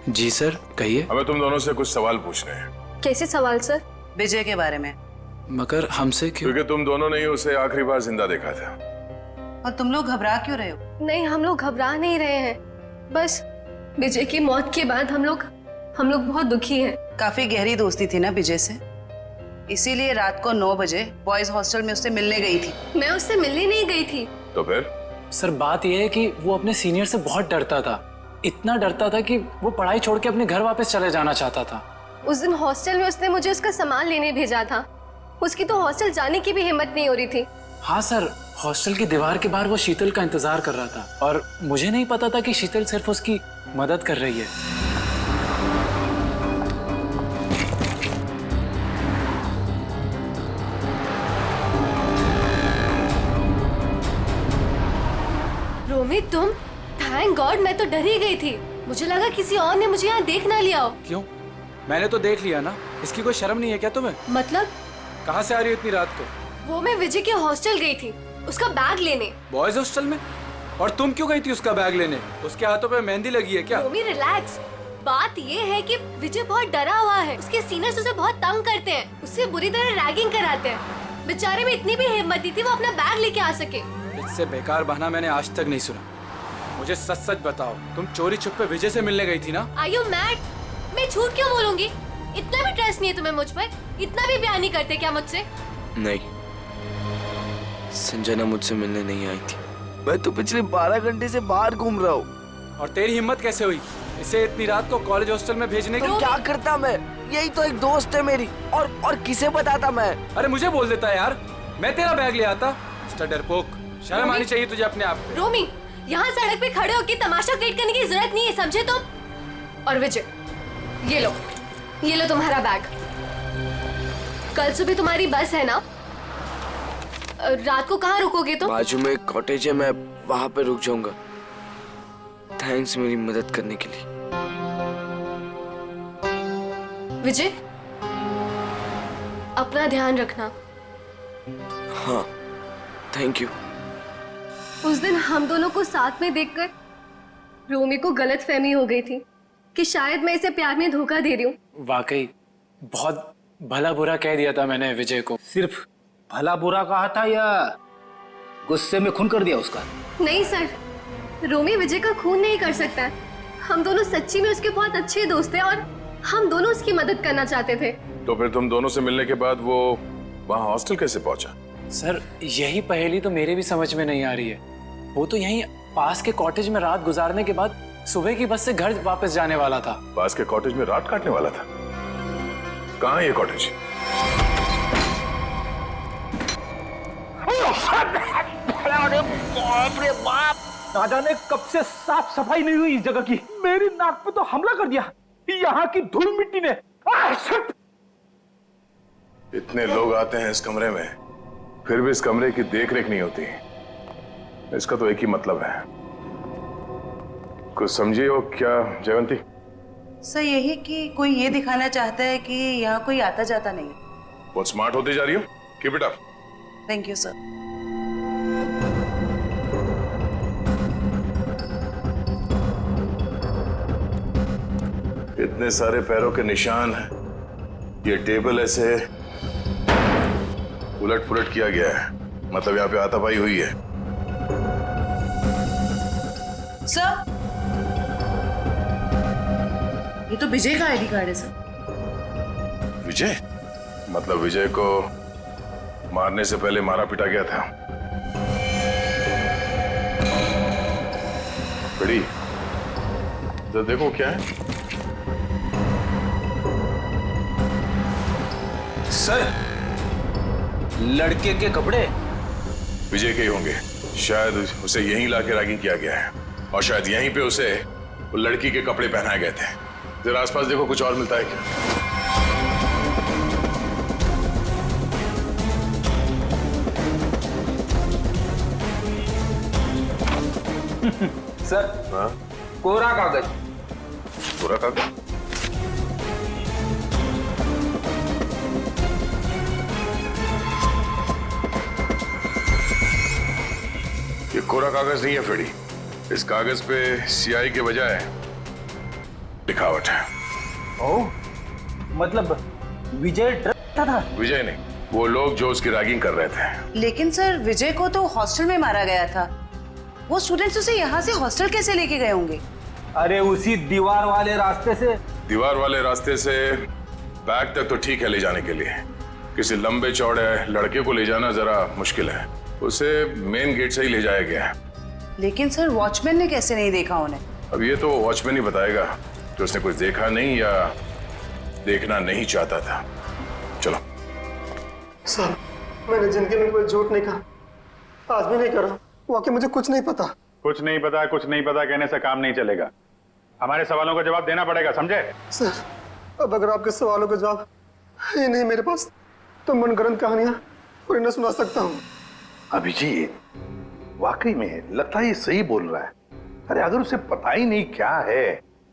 Speaker 2: जी सर, कहिए।
Speaker 4: हमें तुम दोनों से कुछ सवाल पूछने हैं।
Speaker 20: कैसे सवाल सर?
Speaker 5: विजय के बारे में।
Speaker 2: मगर हमसे क्यों?
Speaker 4: क्योंकि तुम दोनों ने ही उसे आखिरी बार जिंदा देखा था।
Speaker 5: और तुम लोग घबरा क्यों रहे हो?
Speaker 20: नहीं, हम लोग घबरा नहीं रहे हैं, बस विजय की मौत के बाद हम लोग बहुत दुखी हैं।
Speaker 5: काफी गहरी दोस्ती थी ना विजय से, इसीलिए रात को 9 बजे बॉयज हॉस्टल में उससे मिलने गई थी।
Speaker 20: मैं उससे मिलने नहीं गई थी।
Speaker 4: तो फिर?
Speaker 2: सर बात यह है कि वो अपने सीनियर से बहुत डरता था, इतना डरता था कि वो पढ़ाई छोड़ के अपने घर वापस चले जाना चाहता था।
Speaker 20: उस दिन हॉस्टल में उसने मुझे उसका सामान लेने भेजा था। उसकी तो हॉस्टल जाने की भी हिम्मत नहीं हो रही थी।
Speaker 2: हाँ सर, हॉस्टल की दीवार के बाहर वो शीतल का इंतजार कर रहा था और मुझे नहीं पता था कि शीतल सिर्फ उसकी मदद कर रही है।
Speaker 20: रोमी, तुम? थैंक गॉड, मैं तो डर ही गई थी। मुझे लगा किसी और ने मुझे यहाँ देख ना लिया हो।
Speaker 14: क्यों? मैंने तो देख लिया ना। इसकी कोई शर्म नहीं है क्या तुम्हें?
Speaker 20: मतलब?
Speaker 14: कहाँ से आ रही हो इतनी रात को?
Speaker 20: वो मैं विजय के हॉस्टल गई थी, उसका बैग लेने।
Speaker 14: बॉयज हॉस्टल में? और तुम क्यों गई थी उसका बैग लेने? उसके हाथों पे मेहंदी लगी है क्या?
Speaker 20: रोमी रिलैक्स। बात ये है कि विजय बहुत डरा हुआ है। उसके सीनियर्स उसे बहुत तंग करते हैं, उससे बुरी तरह रैगिंग कराते हैं। बेचारे में इतनी भी हिम्मत नहीं थी वो अपना बैग लेके आ सके।
Speaker 14: इससे बेकार बहाना मैंने आज तक नहीं सुना। मुझे सच सच बताओ, तुम चोरी छुपे विजय से मिलने गई थी ना?
Speaker 20: Are you mad? मैं झूठ क्यों बोलूंगी? इतना भी ट्रस्ट नहीं है तुम्हें मुझ पर? इतना भी प्यार नहीं करते क्या मुझसे?
Speaker 2: नहीं, संजना मुझसे मिलने नहीं आई थी। मैं तो पिछले 12 घंटे से बाहर घूम रहा हूँ।
Speaker 14: और तेरी हिम्मत कैसे हुई इसे इतनी रात को कॉलेज हॉस्टल में भेजने की?
Speaker 2: तो क्या करता मैं? यही तो एक दोस्त है मेरी, और किसे बताता मैं?
Speaker 14: अरे मुझे बोल देता यार, मैं तेरा बैग ले आता। मिस्टर डरपोक, शर्म आनी चाहिए तुझे अपने आप पे।
Speaker 20: रोमी, यहाँ सड़क पे खड़े होकर तमाशा क्रिएट करने की जरूरत नहीं है, समझे तुम? और विजय, ये लो तुम्हारा बैग। कल सुबह तुम्हारी बस है ना? रात को कहाँ रुकोगे तुम?
Speaker 2: बाजू में एक कॉटेज है, मैं वहाँ पे रुक जाऊंगा। थैंक्स मेरी मदद करने के लिए।
Speaker 20: विजय, अपना ध्यान रखना।
Speaker 2: हाँ, थैंक यू।
Speaker 20: उस दिन हम दोनों को साथ में देखकर रोमी को गलतफहमी हो गई थी कि शायद मैं इसे प्यार में धोखा दे रही हूँ।
Speaker 2: वाकई बहुत भला बुरा कह दिया था मैंने विजय को।
Speaker 12: सिर्फ भला बुरा कहा था या गुस्से में खून कर दिया उसका?
Speaker 20: नहीं सर, रोमी विजय का खून नहीं कर सकता है। हम दोनों सच्ची में उसके बहुत अच्छे दोस्त हैं और हम दोनों उसकी मदद करना चाहते थे।
Speaker 4: तो फिर तुम दोनों से मिलने के बाद वो वहाँ हॉस्टल कैसे पहुंचा?
Speaker 2: सर यही पहेली तो मेरे भी समझ में नहीं आ रही है। वो तो यहीं पास के कॉटेज में रात गुजारने के बाद सुबह की बस से घर वापस जाने वाला था।
Speaker 4: पास के कॉटेज में रात काटने वाला था? कहाँ है ये कॉटेज?
Speaker 12: अरे बाप रे बाप, ना जाने कब से साफ सफाई नहीं हुई इस जगह की। मेरी नाक पे तो हमला कर दिया यहाँ की धूल मिट्टी ने।
Speaker 4: इतने लोग आते हैं इस कमरे में, फिर भी इस कमरे की देखरेख नहीं होती। इसका तो एक ही मतलब है। कुछ समझिए हो क्या जयवंती?
Speaker 5: सर यही कि कोई ये दिखाना चाहता है कि यहाँ कोई आता जाता नहीं है।
Speaker 4: बहुत स्मार्ट होती जा रही हो। Keep it up.
Speaker 5: Thank you sir.
Speaker 4: इतने सारे पैरों के निशान हैं। ये टेबल ऐसे उलट पुलट किया गया है, मतलब यहाँ पे हाथापाई हुई है।
Speaker 5: सर, ये तो विजय का आईडी कार्ड है सर।
Speaker 4: विजय? मतलब विजय को मारने से पहले मारा पिटा गया था। बड़ी तो देखो क्या है।
Speaker 12: सर, लड़के के कपड़े
Speaker 4: विजय के ही होंगे। शायद उसे यहीं लाके रैगिंग किया गया है और शायद यहीं पे उसे वो लड़की के कपड़े पहनाए गए थे। जरा आसपास देखो, कुछ और मिलता है क्या?
Speaker 12: सर,
Speaker 4: हाँ?
Speaker 12: कोरा कागज।
Speaker 4: कोरा कागज? ये कोरा कागज नहीं है फेडी। इस कागज पे सियाही के बजाय लिखावट है।
Speaker 12: ओह, मतलब विजय डरता था?
Speaker 4: विजय नहीं, वो लोग जो उसकी रैगिंग कर रहे थे।
Speaker 5: लेकिन सर, विजय को तो हॉस्टल में मारा गया था। वो स्टूडेंट्स उसे यहाँ से हॉस्टल कैसे लेके गए होंगे?
Speaker 12: अरे उसी दीवार वाले रास्ते से।
Speaker 4: दीवार वाले रास्ते से बैग तक तो ठीक है ले जाने के लिए, किसी लंबे चौड़े लड़के को ले जाना जरा मुश्किल है। उसे मेन गेट से ही ले जाया गया है।
Speaker 5: लेकिन सर, वॉचमैन ने कैसे नहीं देखा उन्हें?
Speaker 4: अब ये तो वॉचमैन ही बताएगा कि उसने कुछ देखा नहीं या देखना नहीं चाहता था। चलो।
Speaker 7: सर, मैंने जिंदगी में कोई झूठ नहीं कहा, आज भी नहीं करा। वाकई मुझे कुछ नहीं पता।
Speaker 11: कुछ नहीं पता कहने से काम नहीं चलेगा। हमारे सवालों का जवाब देना पड़ेगा, समझे?
Speaker 7: सर, अब अगर आपके सवालों का जवाब है नहीं मेरे पास, तो मनगढ़ंत कहानियां कोई न सुना सकता हूँ।
Speaker 18: अभिजीत, वाकई में लगता है ये सही बोल रहा है। अरे अगर उसे पता ही नहीं क्या है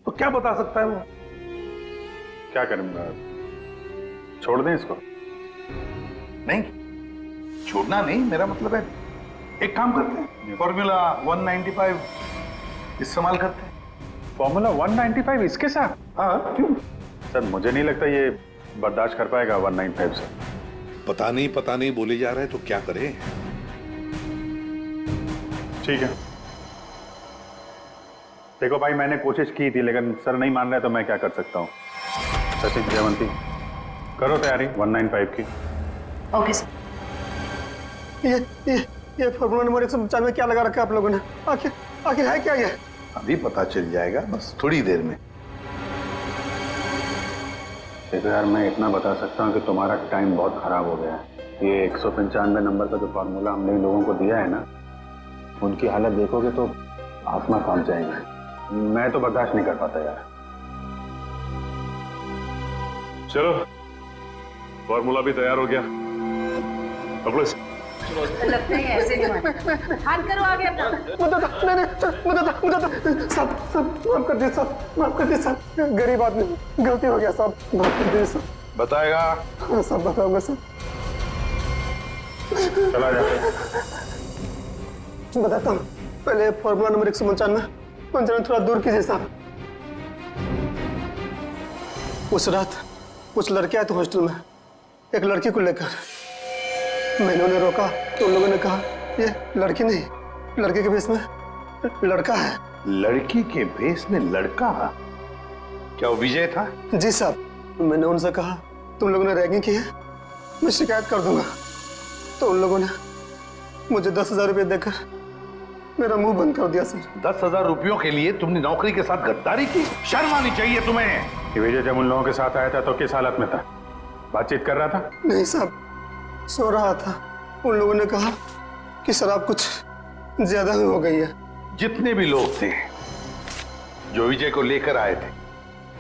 Speaker 18: तो क्या बता सकता है वो?
Speaker 11: क्या करूंगा? छोड़ दें इसको?
Speaker 18: नहीं, छोड़ना नहीं, मेरा मतलब है एक काम करते हैं, फॉर्मूला 195 इस्तेमाल करते हैं।
Speaker 11: फॉर्मूला 195 इसके साथ?
Speaker 18: हाँ, क्यों?
Speaker 11: सर, मुझे नहीं लगता ये बर्दाश्त कर पाएगा 195 से।
Speaker 18: पता नहीं बोले जा रहे हैं तो क्या करें?
Speaker 11: ठीक है, देखो भाई, मैंने कोशिश की थी लेकिन सर नहीं मान रहे तो मैं क्या कर सकता हूँ। सचिन, जयवंती, करो तैयारी 195 की।
Speaker 5: Okay sir.
Speaker 7: ये फॉर्मूला नंबर 195 क्या लगा रखा है आप लोगों ने? आखिर है क्या ये?
Speaker 18: अभी पता चल जाएगा, बस थोड़ी देर में।
Speaker 11: देखो यार, मैं इतना बता सकता हूँ कि तुम्हारा टाइम बहुत खराब हो गया है। ये 195 नंबर का जो फार्मूला हमने लोगों को दिया है ना, उनकी हालत देखोगे तो आत्मा कांप जाएगी। मैं तो बर्दाश्त नहीं कर पाता यार। चलो, फार्मूला भी तैयार हो गया। पकड़ो इसे।
Speaker 5: लगता है ऐसे नहीं मानता। हाथ करो आगे अपना।
Speaker 7: सब माफ कर दे, सब माफ कर दे, सब गरीब आदमी, गलती हो गया, सब माफ कर दे, सब
Speaker 4: बताएगा।
Speaker 7: हाँ, सब बताऊंगा सब।
Speaker 11: चला जा।
Speaker 7: बताता हूँ, पहले फॉर्मूला नंबर 195 थोड़ा दूर कीजिए साहब। उस रात कुछ लड़के आए थे हॉस्टल में, एक लड़की को लेकर। मैंने उन्हें रोका तो उन लोगों ने कहा ये लड़की नहीं, लड़के के भेष में लड़का है।
Speaker 18: लड़की के भेष में लड़का? क्या वो विजय था?
Speaker 7: जी साहब, मैंने उनसे कहा तुम लोगों ने रैगिंग की है, मैं शिकायत कर दूंगा। तो उन लोगों ने मुझे 10,000 रुपये देकर मेरा मुंह बंद कर दिया सर।
Speaker 18: 10,000 रुपयों के लिए तुमने नौकरी के साथ गद्दारी की? शर्म आनी चाहिए तुम्हें।
Speaker 11: विजय जब उन लोगों के साथ आया था तो किस हालत में था? बातचीत कर रहा था?
Speaker 7: नहीं साहब, सो रहा था। उन लोगों ने कहा कि शराब कुछ ज्यादा ही हो गई है।
Speaker 18: जितने भी लोग थे जो विजय को लेकर आए थे,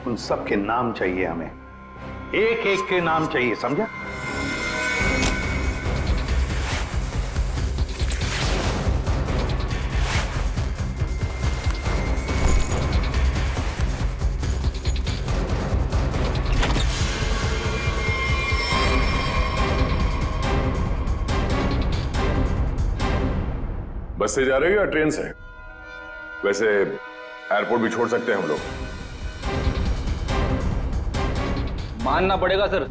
Speaker 18: उन सब के नाम चाहिए हमें, एक एक के नाम चाहिए, समझा?
Speaker 4: बस से जा रहे हो या ट्रेन से? वैसे एयरपोर्ट भी छोड़ सकते हैं हम लोग।
Speaker 12: मानना पड़ेगा सर,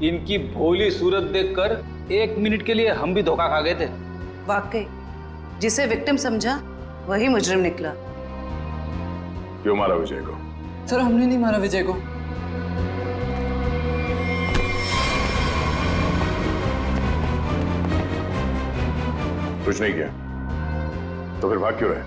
Speaker 12: इनकी भोली सूरत देखकर 1 मिनट के लिए हम भी धोखा खा गए थे।
Speaker 5: वाकई जिसे विक्टिम समझा वही मुजरिम निकला।
Speaker 4: क्यों मारा विजय को?
Speaker 2: सर हमने नहीं मारा विजय को।
Speaker 4: कुछ नहीं किया तो फिर भाग क्यों रहे?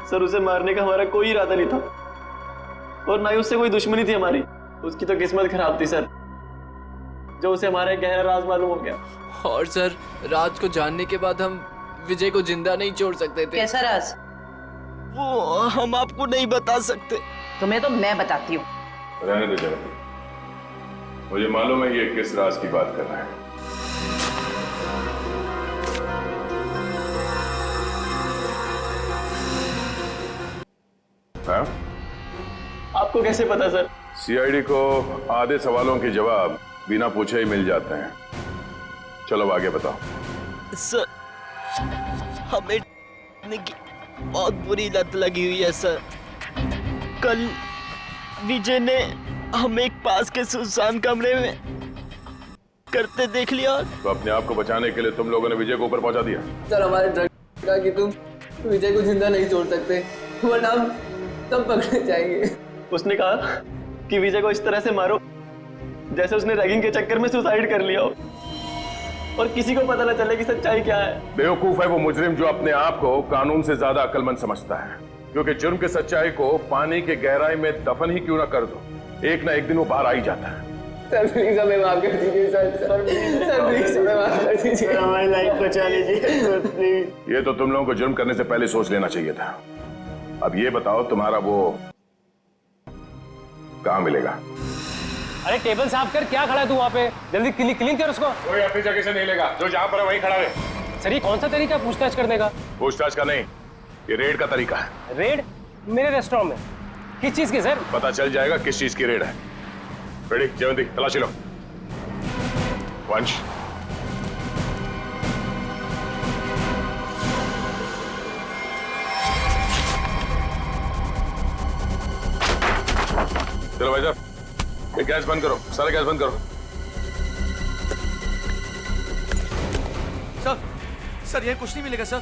Speaker 1: सर उसे मारने का हमारा कोई इरादा नहीं था और ना ही उससे कोई दुश्मनी थी हमारी। उसकी तो किस्मत खराब थी सर, जो उसे हमारा एक गहरा राज मालूम हो गया।
Speaker 21: और सर राज को जानने के बाद हम विजय को जिंदा नहीं छोड़ सकते थे।
Speaker 5: कैसा राज?
Speaker 1: वो हम आपको नहीं बता सकते।
Speaker 5: तुम्हें तो मैं बताती हूँ।
Speaker 4: रहने दो जरा, मुझे मालूम है ये किस राज की बात कर रहा है। हाँ?
Speaker 1: आपको कैसे पता सर?
Speaker 4: सीआईडी को आधे सवालों के जवाब बिना पूछे ही मिल जाते हैं। चलो आगे बताओ।
Speaker 1: सर हमें की बहुत बुरी लत लगी हुई है सर। कल विजय ने हमें एक पास के सुनसान कमरे में करते देख लिया।
Speaker 4: तो अपने आप को बचाने के लिए तुम लोगों ने विजय को ऊपर पहुंचा दिया।
Speaker 21: सर हमारे डर का कि तुम विजय को जिंदा नहीं छोड़ सकते, वरना हम तब पकड़े जाएंगे।
Speaker 1: उसने कहा कि विजय को इस तरह से मारो जैसे उसने रैगिंग के चक्कर में सुसाइड कर लिया हो और किसी को पता न चले कि सच्चाई क्या है।
Speaker 4: बेवकूफ है वो मुजरिम जो अपने आप को कानून से ज्यादा अक्लमंद समझता है, क्योंकि जुर्म की सच्चाई को पानी के गहराई में दफन ही क्यों ना कर दो, एक ना एक दिन वो बाहर आ ही जाता है।
Speaker 21: सर प्लीज हमें माफ कर दीजिए सर प्लीज हमें माफ कर दीजिए,
Speaker 1: हमारी लाइफ बचा लीजिए।
Speaker 4: ये तो तुम लोगों को जुर्म करने से पहले सोच लेना चाहिए था। अब ये बताओ तुम्हारा वो कहाँ मिलेगा?
Speaker 16: अरे टेबल साफ कर, क्या खड़ा है तू वहाँ पे? जल्दी क्लीन कर उसको।
Speaker 4: कोई अपनी जगह से नहीं लेगा, जो जहाँ पर है वहीं खड़ा रहे।
Speaker 16: सर ये कौन सा तरीका है पूछताछ करने का?
Speaker 4: पूछताछ का नहीं, ये रेड का तरीका है।
Speaker 16: रेड मेरे रेस्टोरेंट में? किस चीज की सर?
Speaker 4: पता चल जाएगा किस चीज की रेड है। रेडी जयवंती, तलाशी लो। वंश चलो भाई साहब, ये गैस बंद करो, सारा गैस बंद करो।
Speaker 9: सर ये कुछ नहीं मिलेगा सर।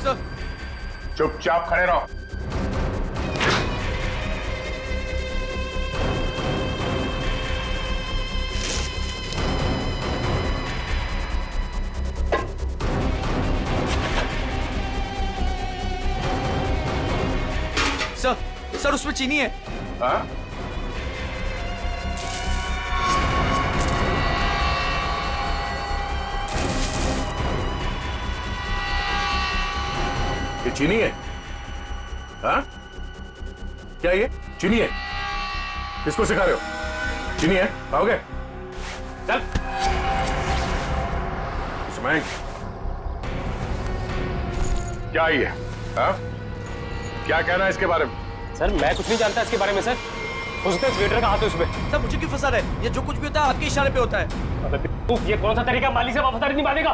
Speaker 9: सर
Speaker 4: चुपचाप खड़े रहो।
Speaker 9: सर उसमें चीनी है।
Speaker 4: हाँ? ये चीनी है? हाँ? क्या ये चीनी है? किसको सिखा रहे हो? चीनी है? खाओगे? चल। इसमें क्या ये? हाँ? क्या कहना है इसके बारे में?
Speaker 16: सर मैं कुछ नहीं जानता इसके बारे में सर। उसने वेटर का हाथ है उसमें।
Speaker 9: सर मुझे क्यों फंसा रहे? ये जो कुछ भी होता है आपके इशारे पे होता है।
Speaker 16: अबे ये कौन सा तरीका माली से वफादारी निभाने का?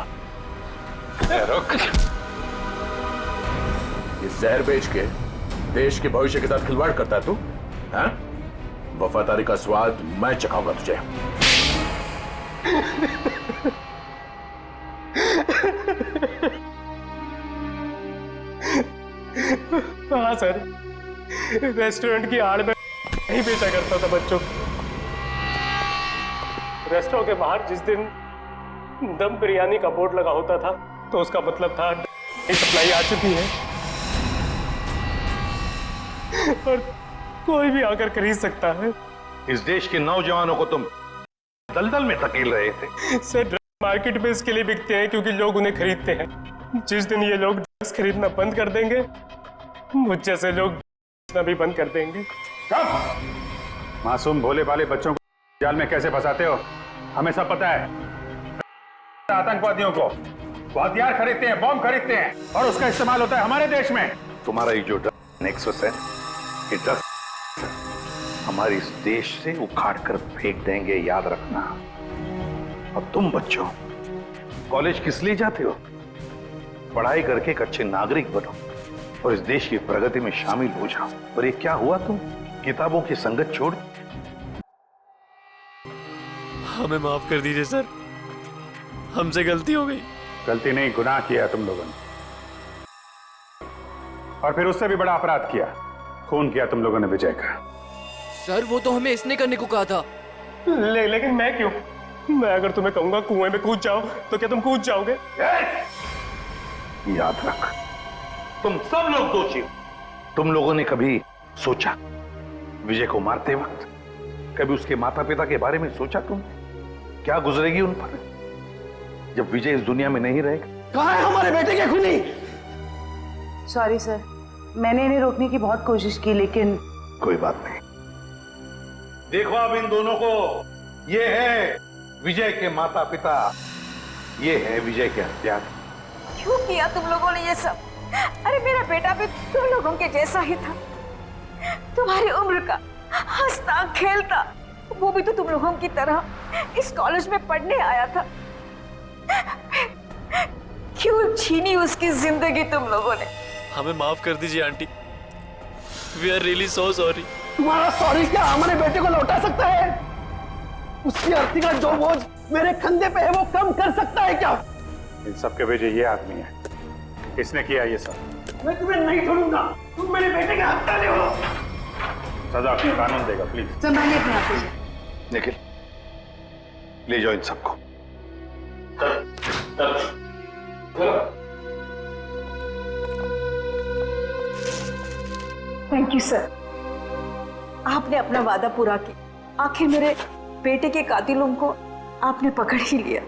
Speaker 4: रुक। ये जहर बेच के देश के भविष्य के साथ खिलवाड़ करता है तू? हाँ? वफादारी का स्वाद मैं चखाऊंगा तुझे।
Speaker 16: हाँ सर, रेस्टोरेंट की आड़ में नहीं बेचा करता था बच्चों। रेस्टोरेंट के बाहर जिस दिन दम बिरयानी का बोर्ड लगा होता था तो उसका मतलब था सप्लाई आ चुकी है और कोई भी आकर खरीद सकता है।
Speaker 18: इस देश के नौजवानों को तुम दलदल में धकेल रहे थे।
Speaker 16: सर ड्रग्स मार्केट में इसके लिए बिकते हैं क्योंकि लोग उन्हें खरीदते हैं। जिस दिन ये लोग ड्रग्स खरीदना बंद कर देंगे, मुझ जैसे लोग बेचना भी बंद कर देंगे।
Speaker 11: कब? मासूम भोले भाले बच्चों को जाल में कैसे फंसाते हो हमें सब पता है। आतंकवादियों को वो हथियार खरीदते हैं, बॉम्ब खरीदते हैं और उसका इस्तेमाल होता है हमारे देश में।
Speaker 18: तुम्हारा ये जो नेक्सस है ये 10 हमारे इस देश से उखाड़ कर फेंक देंगे, याद रखना। और तुम बच्चों कॉलेज किस लिए जाते हो? पढ़ाई करके एक अच्छे नागरिक बनो और इस देश की प्रगति में शामिल हो जाओ। और ये क्या हुआ, तुम किताबों की संगत छोड़?
Speaker 1: हमें माफ कर दीजिए सर, हमसे गलती हो गई।
Speaker 11: गलती नहीं, गुनाह किया तुम लोगों ने, और फिर उससे भी बड़ा अपराध किया, खून किया तुम लोगों ने विजय का।
Speaker 21: सर वो तो हमें इसने करने को कहा था।
Speaker 16: लेकिन मैं क्यों? मैं अगर तुम्हें कहूंगा कुएं में कूद जाओ तो क्या तुम कूद जाओगे?
Speaker 18: याद रख, तुम सब लोग दोषी हो। तुम लोगों ने कभी सोचा विजय को मारते वक्त, कभी उसके माता पिता के बारे में सोचा तुम क्या गुजरेगी उन पर जब विजय इस दुनिया में नहीं रहेगा?
Speaker 7: कहाँ है हमारे बेटे के खूनी?
Speaker 5: सॉरी सर, मैंने इन्हें रोकने की बहुत कोशिश की, लेकिन
Speaker 18: कोई बात नहीं। देखो अब इन दोनों को, ये है विजय के माता पिता, ये है विजय के हत्यारे।
Speaker 3: क्यों किया तुम लोगों ने ये सब? अरे मेरा बेटा भी तुम लोगों के जैसा ही था, तुम्हारी उम्र का, हंसता खेलता। वो भी तो तुम लोगों की तरह इस कॉलेज में पढ़ने आया था। क्यों छीनी उसकी जिंदगी तुम लोगों ने?
Speaker 1: हमें माफ कर दीजिए aunty, we are really so sorry.
Speaker 7: तुम्हारा सॉरी क्या हमारे बेटे को लौटा सकता है? उसकी अर्थी का जो बोझ मेरे कंधे पे है वो कम कर सकता है क्या?
Speaker 11: इन सबके वजह ये आदमी है, इसने किया ये सब।
Speaker 7: मैं तुम्हें नहीं छोड़ूंगा, तुम मेरे बेटे के हत्यारे हो।
Speaker 11: सजा कानून देगा, प्लीज
Speaker 5: संभालिए अपने आप को।
Speaker 18: निखिल, ले जाओ इन सबको।
Speaker 3: थैंक यू सर, आपने अपना वादा पूरा किया। आखिर मेरे बेटे के कातिलों को आपने पकड़ ही लिया।